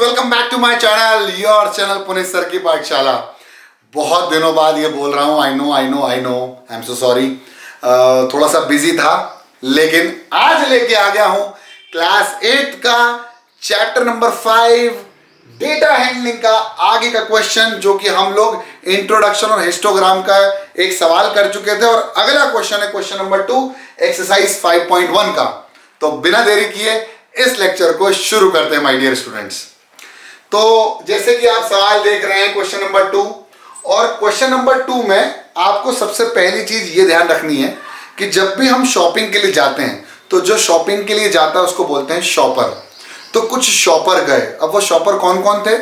Welcome back to my channel, your channel Puneet sir की पाठशाला। बहुत दिनों बाद ये बोल रहा हूँ। I know I am so sorry. थोड़ा सा बिजी था, लेकिन आज लेके आ गया हूँ क्लास 8 का चैप्टर नंबर 5 डेटा हैंडलिंग का आगे का क्वेश्चन, जो कि हम लोग इंट्रोडक्शन और हिस्टोग्राम का एक सवाल कर चुके थे। और अगला क्वेश्चन है क्वेश्चन नंबर 2 एक्सरसाइज 5.1 का। तो बिना देरी किए इस लेक्चर को शुरू करते हैं माय डियर स्टूडेंट्स। तो जैसे कि आप सवाल देख रहे हैं क्वेश्चन नंबर 2, और क्वेश्चन नंबर 2 में आपको सबसे पहली चीज ये ध्यान रखनी है कि जब भी हम शॉपिंग के लिए जाते हैं तो जो शॉपिंग के लिए जाता है उसको बोलते हैं शॉपर। तो कुछ शॉपर गए। अब वो शॉपर कौन कौन थे?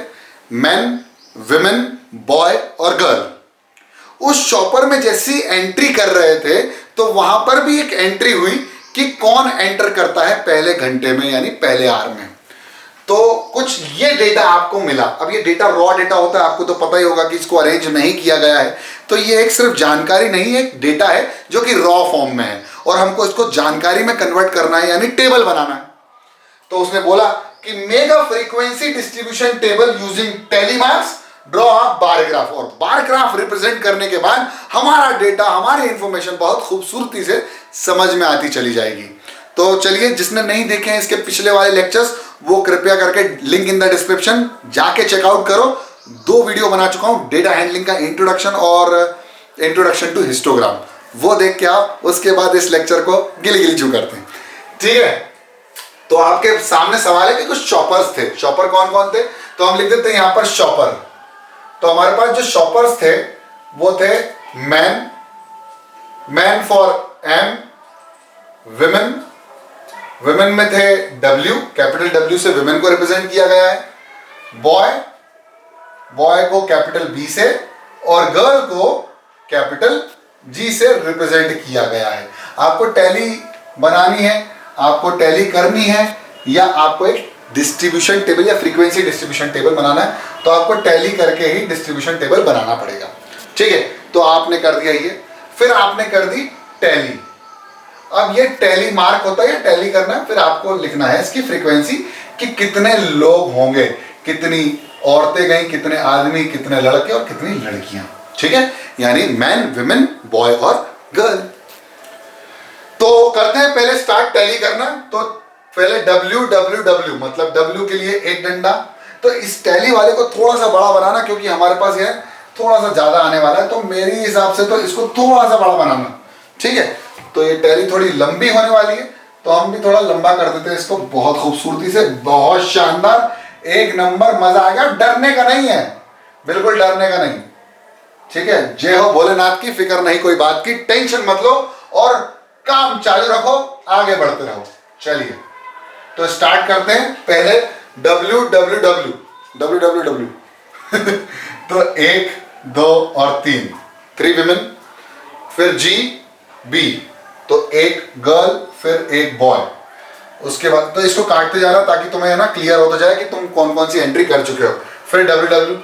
मैन, विमेन, बॉय और गर्ल। उस शॉपर में जैसी एंट्री कर रहे थे तो वहां पर भी एक एंट्री हुई कि कौन एंटर करता है पहले घंटे में, यानी पहले आवर में। तो कुछ ये डेटा आपको मिला। अब ये डेटा रॉ डेटा होता है, आपको तो पता ही होगा कि इसको अरेंज नहीं किया गया है। तो ये एक सिर्फ जानकारी नहीं है, एक डेटा है जो कि रॉ फॉर्म में है और हमको इसको जानकारी में कन्वर्ट करना है, यानी टेबल बनाना है। तो उसने बोला कि make a frequency distribution table using telemarks, draw a bar graph. और बार ग्राफ रिप्रेजेंट करने के बाद हमारा डेटा, हमारी इंफॉर्मेशन बहुत खूबसूरती से समझ में आती चली जाएगी। तो चलिए, जिसने नहीं देखे हैं इसके पिछले वाले लेक्चर्स, वो कृपया करके लिंक इन द डिस्क्रिप्शन जाके चेकआउट करो। 2 वीडियो बना चुका हूं, डेटा हैंडलिंग का इंट्रोडक्शन और इंट्रोडक्शन टू हिस्टोग्राम। वो देख के आओ, उसके बाद इस लेक्चर को गिली गिली चू करते हैं। ठीक है, तो आपके सामने सवाल है कि कुछ शॉपर्स थे। शॉपर कौन कौन थे? तो हम लिख देते हैं यहां पर शॉपर। तो हमारे पास जो शॉपर्स थे वो थे man, man for M, women, women में थे W, कैपिटल W से विमेन को रिप्रेजेंट किया गया है। बॉय, बॉय को कैपिटल B से, और गर्ल को कैपिटल G से रिप्रेजेंट किया गया है। आपको टैली बनानी है, आपको टैली करनी है, या आपको एक डिस्ट्रीब्यूशन टेबल या फ्रीक्वेंसी डिस्ट्रीब्यूशन टेबल बनाना है, तो आपको टैली करके ही डिस्ट्रीब्यूशन टेबल बनाना पड़ेगा। ठीक है, तो आपने कर दिया ये, फिर आपने कर दी टैली। अब ये टैली मार्क होता है या टैली करना है, फिर आपको लिखना है इसकी फ्रीक्वेंसी कि कितने लोग होंगे, कितनी औरतें गई, कितने आदमी, कितने लड़के और कितनी लड़कियां। ठीक है, यानी मैन, विमेन, बॉय और गर्ल। तो करते हैं पहले स्टार्ट टैली करना। तो पहले W मतलब W के लिए एक डंडा। तो इस टैली वाले को थोड़ा सा बड़ा बनाना, क्योंकि हमारे पास यह थोड़ा सा ज्यादा आने वाला है, तो मेरी हिसाब से तो इसको थोड़ा सा बड़ा बनाना। ठीक है, तो ये टैली थोड़ी लंबी होने वाली है, तो हम भी थोड़ा लंबा कर देते हैं इसको बहुत खूबसूरती से। बहुत शानदार, एक नंबर, मजा आ गया। डरने का नहीं है, बिल्कुल डरने का नहीं। ठीक है, जय हो भोलेनाथ की, फिक्र नहीं कोई बात की, टेंशन मत लो और काम चालू रखो, आगे बढ़ते रहो। चलिए, तो स्टार्ट करते हैं। पहले W तो 1, 2 और 3 विमेन, फिर G, B, तो एक गर्ल, फिर एक बॉय। उसके बाद तो इसको काटते जाना ताकि तुम्हें है ना क्लियर होता जाए कि तुम कौन कौन सी एंट्री कर चुके हो। फिर W,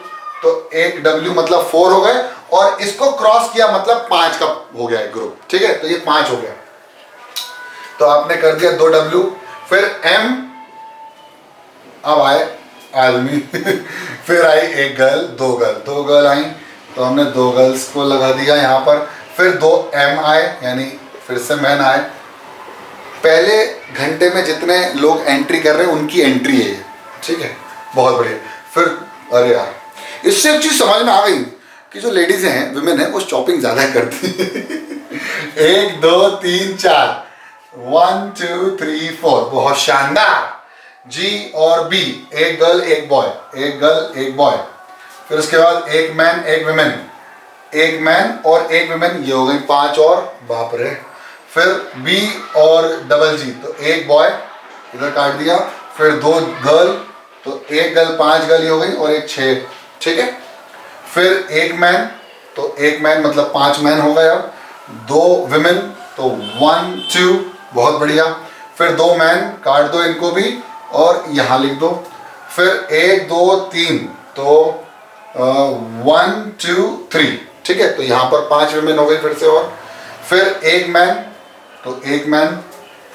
तो एक W मतलब 4 हो गए, और इसको क्रॉस किया मतलब 5 का हो गया एक ग्रुप। ठीक है, तो ये 5 हो गया। तो आपने कर दिया 2 W, फिर M, अब आए आदमी फिर आई एक गर्ल, 2 गर्ल आई, तो हमने 2 गर्ल्स को लगा दिया यहाँ पर। फिर 2 M आए, यानी फिर से मैन आए। पहले घंटे में जितने लोग एंट्री कर रहे हैं उनकी एंट्री है ये। ठीक है, बहुत बढ़िया। फिर अरे यार, इससे एक चीज समझ में आ गई कि जो लेडीज हैं, विमेन है, वो शॉपिंग ज्यादा करती है 1, 2, 3, 4, 1, 2, 3, 4, बहुत शानदार। G और B, एक गर्ल एक बॉय, एक गर्ल एक बॉय। फिर उसके बाद एक मैन एक विमेन, एक मैन और एक विमेन, ये हो गई 5 और, बाप रे। फिर B और डबल G, तो एक बॉय इधर काट दिया। फिर 2 गर्ल, तो एक गर्ल 5 गर्ल हो गई, और एक 6। ठीक है, फिर एक मैन, तो एक मैन मतलब 5 मैन हो गए। अब 2 विमेन, तो 1, 2, बहुत बढ़िया। फिर 2 मैन, काट दो इनको भी और यहाँ लिख दो। फिर 1, 2, 3, तो 1, 2, 3। ठीक है, तो यहाँ पर 5 विमेन हो गई फिर से। और फिर एक मैन, तो एक मैन,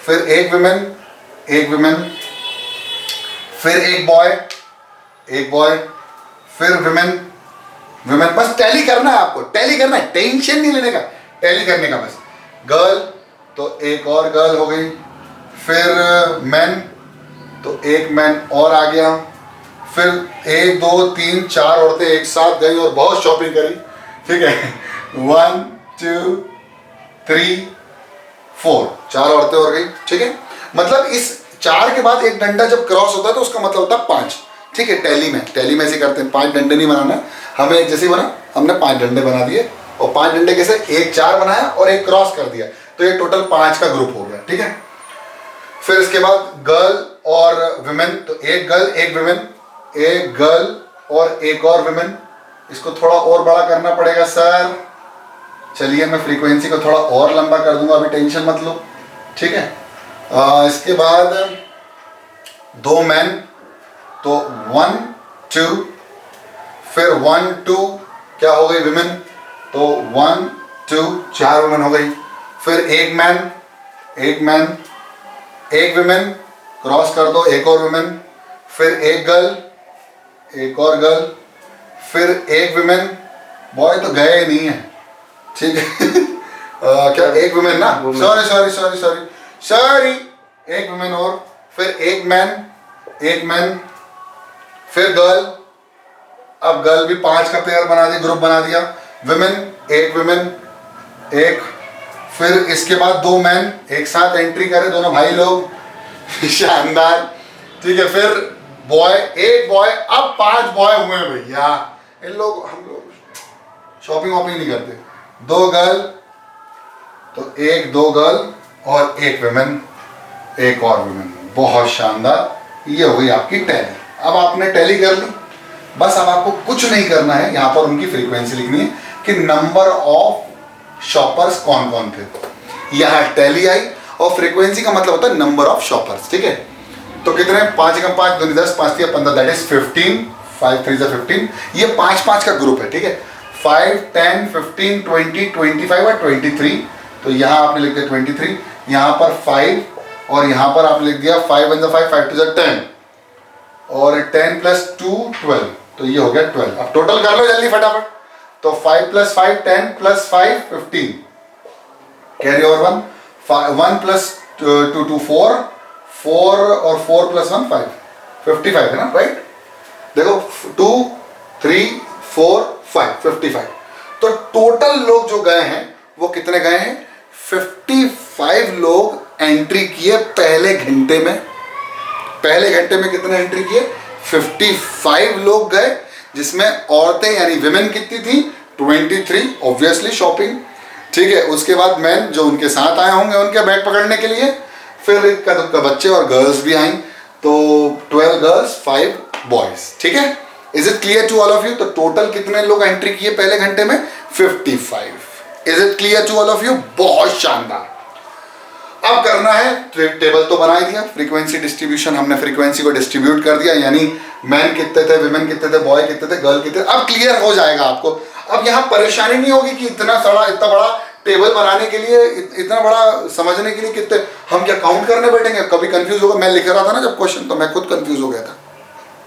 फिर एक विमेन, एक विमेन, फिर एक बॉय, एक बॉय, फिर विमेन, विमेन, बस टैली करना है आपको, टैली करना है, टेंशन नहीं लेने का, टैली करने का बस। गर्ल तो एक और गर्ल हो गई, फिर मैन तो एक मैन और आ गया, फिर 1 2 3 4 औरतें एक साथ गई और बहुत शॉपिंग करी, ठीक है। 1 2 3 4, 4 औरतें हो गई, ठीक है। मतलब इस 4 के बाद एक डंडा जब क्रॉस होता है तो उसका मतलब होता है 5, ठीक है। टैली में ऐसे करते हैं, 5 डंडे नहीं बनाना हमें, एक जैसे बना, हमने 5 डंडे बना दिए और 5 डंडे कैसे, एक 4 बनाया और एक क्रॉस कर दिया, तो ये टोटल 5 का ग्रुप हो गया, ठीक है। फिर इसके बाद गर्ल और विमेन, तो एक गर्ल एक विमेन, एक गर्ल और एक और विमेन। इसको थोड़ा और बड़ा करना पड़ेगा सर, चलिए मैं फ्रीक्वेंसी को थोड़ा और लंबा कर दूंगा, अभी टेंशन मत लो, ठीक है। इसके बाद 2 मैन, तो 1 2, फिर 1 2 क्या हो गई विमेन, तो 1 2 4 वुमेन हो गई। फिर एक मैन एक विमेन, क्रॉस कर दो, एक और विमेन, फिर एक गर्ल एक और गर्ल, फिर एक विमेन, बॉय तो गए ही नहीं है, ठीक है। क्या एक विमेन ना, सॉरी, एक विमेन और, फिर एक मैन, फिर गर्ल, अब गर्ल भी 5 का पेयर बना दिया, ग्रुप बना दिया। विमेन एक, फिर इसके बाद 2 मैन एक साथ एंट्री करे, दोनों भाई लोग शानदार, ठीक है। फिर बॉय, एक बॉय, अब 5 बॉय हुए भैया। इन लोग, हम लोग शॉपिंग वॉपिंग नहीं करते। 2 गर्ल, तो 1 2 गर्ल और एक विमेन, एक और विमेन, बहुत शानदार। ये हो गई आपकी टैली। अब आपने टैली कर ली, बस अब आपको कुछ नहीं करना है, यहाँ पर उनकी फ्रीक्वेंसी लिखनी है कि नंबर ऑफ शॉपर्स कौन कौन थे। यहाँ टैली आई और फ्रीक्वेंसी का मतलब होता है नंबर ऑफ शॉपर्स, ठीक है। तो कितने, 5 का 5 2 10 5 3 15, दैट इज 15, 5 3 15। ये 5 का ग्रुप है, ठीक है। 5 10 15 20 25 और 23, तो यहाँ आपने लिख दिया 23, यहाँ पर 5 और यहाँ पर आप लिख दिया 5 1 5 5 2 10 और 10 + 2 12, तो ये हो गया 12। अब टोटल कर लो जल्दी फटाफट, तो 5 + 5 10 + 5 15, कैरी ओवर 1 + 2 2 4 और 4 + 1 5, 55 है ना, राइट। देखो 2 3 4 5 55, तो टोटल लोग जो गए हैं वो कितने गए हैं, 55 लोग एंट्री किए पहले घंटे में। पहले घंटे में कितने एंट्री किए, 55 लोग गए, जिसमें औरतें यानी विमेन कितनी थी, 23, ऑब्वियसली शॉपिंग, ठीक है। उसके बाद मैन जो उनके साथ आए होंगे उनके बैग पकड़ने के लिए, फिर इक्का दुक्का बच्चे और गर्ल्स भी आई, तो 12 गर्ल्स 5 बॉयज, ठीक है। Is it clear to all of you. तो टोटल कितने लोग एंट्री किए पहले घंटे में, 55। Is it clear to all of you, बहुत शानदार। अब करना है, टेबल तो बना ही दिया, फ्रीक्वेंसी डिस्ट्रीब्यूशन, हमने फ्रीक्वेंसी को डिस्ट्रीब्यूट कर दिया, यानी मैन कितने थे, विमेन कितने थे, बॉय कितने थे, गर्ल कितने। अब क्लियर हो जाएगा आपको। अब यहाँ परेशानी नहीं होगी कि इतना बड़ा टेबल बनाने के लिए, इतना बड़ा समझने के लिए कितने, हम क्या काउंट करने बैठेंगे, कभी कंफ्यूज होगा। मैं लिख रहा था ना जब क्वेश्चन, तो मैं खुद कंफ्यूज हो गया था,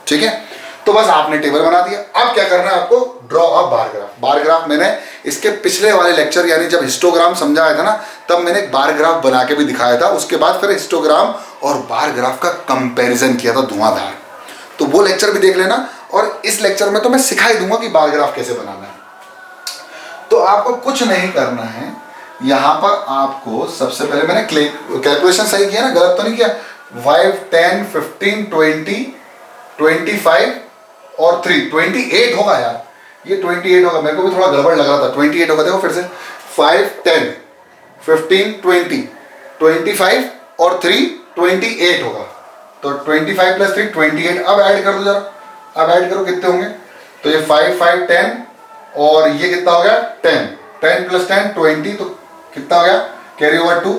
ठीक है। तो बस आपने टेबल बना दिया। अब क्या करना है आपको, draw a bar graph. Bar graph मैंने इसके पिछले वाले लेक्चर यानी जब हिस्टोग्राम समझाया था ना, तब मैंने एक बार ग्राफ बना के भी दिखाया था। उसके बाद फिर हिस्टोग्राम और बार ग्राफ का कंपैरिजन किया था धुआंधार, तो वो लेक्चर भी देख लेना। और इस लेक्चर में तो मैं सिखा ही दूंगा कि बार ग्राफ कैसे बनाना है। तो आपको कुछ नहीं करना है, यहाँ पर आपको सबसे पहले मैंने कैलकुलेशन सही किया ना, गलत तो नहीं किया। 5 10 15 20 25 और 3 28 होगा यार, ये 28 होगा, मेरे को भी थोड़ा गड़बड़ लग रहा था। 28 होगा, देखो फिर से 5 10 15 20 25 और 3 28 होगा, तो 25 + 3 28। अब ऐड कर दो जरा, अब ऐड करो कितने होंगे, तो ये 5 5 10 और ये कितना हो गया 10 10 + 10 20, तो कितना हो गया, कैरी ओवर 2।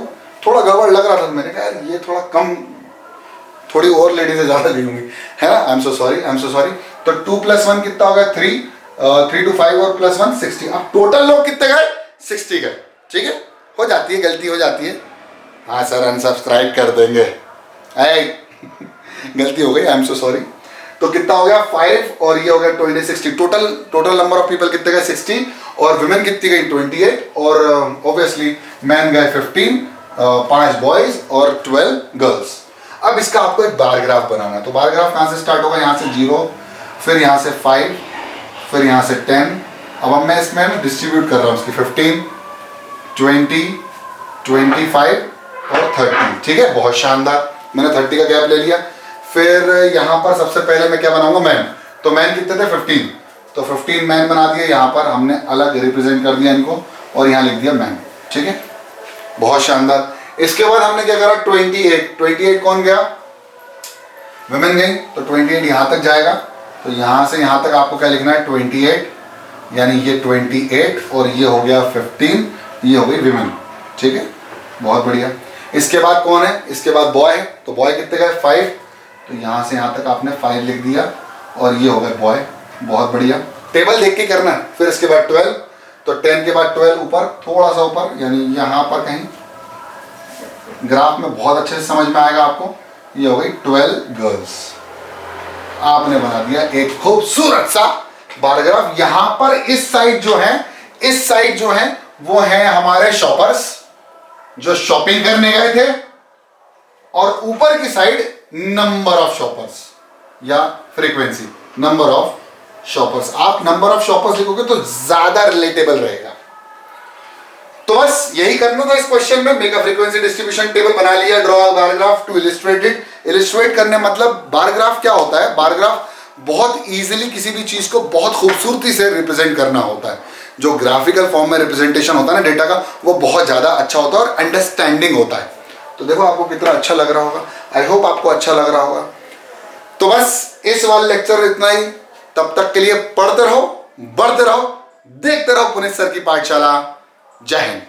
थोड़ा गड़बड़ लग रहा था, मैंने कहा ये थोड़ा कम, थोड़ी और लेडीजें ज़्यादा ली होंगी, है ना। आई एम सो सॉरी। तो 2 + 1 कितना हो गया 3, 3 to 5 और +1 60। अब टोटल लोग कितने गए, 60 गए, ठीक है। हो जाती है, गलती हो जाती है। हाँ सर अनसब्सक्राइब कर देंगे, गलती हो गई, आई एम सो सॉरी। तो कितना हो गया 5 और ये हो गया 20 60। टोटल नंबर ऑफ पीपल कितने गए 60 और वुमेन कितनी गई 28 और ऑब्वियसली मैन गए 15, 5 बॉयज और 12 गर्ल्स। अब इसका आपको एक बार ग्राफ बनाना है। तो बार ग्राफ कहाँ से स्टार्ट होगा, यहाँ से 0, फिर यहाँ से 5, फिर यहाँ से 10। अब मैं इसमें डिस्ट्रीब्यूट कर रहा हूँ इसकी 15, 20, 25 और 30। ठीक है, बहुत शानदार। मैंने 30 का गैप ले लिया। फिर यहाँ पर सबसे पहले मैं क्या बनाऊंगा, मैन। तो मैन कितने थे 15, तो 15 मैन बना दिए। यहाँ पर हमने अलग रिप्रेजेंट कर दिया इनको और यहाँ लिख दिया मैन। ठीक है, बहुत शानदार। इसके बाद हमने क्या करा 28 कौन गया, वुमेन गई। तो 28 यहाँ तक जाएगा। तो यहाँ से यहाँ तक आपको क्या लिखना है 28, यानी ये 28 और ये हो गया 15, ये हो गई विमेन। ठीक है, बहुत बढ़िया। इसके बाद कौन है, इसके बाद बॉय है। तो बॉय कितने गए 5, तो यहाँ से यहाँ तक आपने 5 लिख दिया और ये हो गए बॉय। बहुत बढ़िया, टेबल देख के करना है। फिर इसके बाद 12, तो 10 के बाद 12 ऊपर, थोड़ा सा ऊपर, यानी यहाँ पर कहीं ग्राफ में बहुत अच्छे से समझ में आएगा आपको। ये हो गई 12 गर्ल्स। आपने बना दिया एक खूबसूरत सा बार ग्राफ। यहाँ पर इस साइड जो है, इस साइड जो है वो है हमारे शॉपर्स जो शॉपिंग करने गए थे, और ऊपर की साइड नंबर ऑफ शॉपर्स या फ्रीक्वेंसी, नंबर ऑफ शॉपर्स। आप नंबर ऑफ शॉपर्स लिखोगे तो ज्यादा रिलेटेबल रहेगा। तो बस यही करना था इस क्वेश्चन में। Make a frequency distribution table बना लिया, draw a bar graph to illustrate it. Illustrate करने मतलब बार ग्राफ क्या होता है, बार ग्राफ बहुत इजीली किसी भी चीज को बहुत खूबसूरती से रिप्रेजेंट करना होता है। जो ग्राफिकल फॉर्म में रिप्रेजेंटेशन होता है ना डेटा का, वो बहुत ज्यादा अच्छा होता है और अंडरस्टैंडिंग होता है। तो देखो आपको कितना अच्छा लग रहा होगा। आई होप आपको अच्छा लग रहा होगा। तो बस इस वाले लेक्चर में इतना ही। तब तक के लिए पढ़ते रहो, बढ़ते रहो, देखते रहो पुनीत सर की पाठशाला। जय हिंद।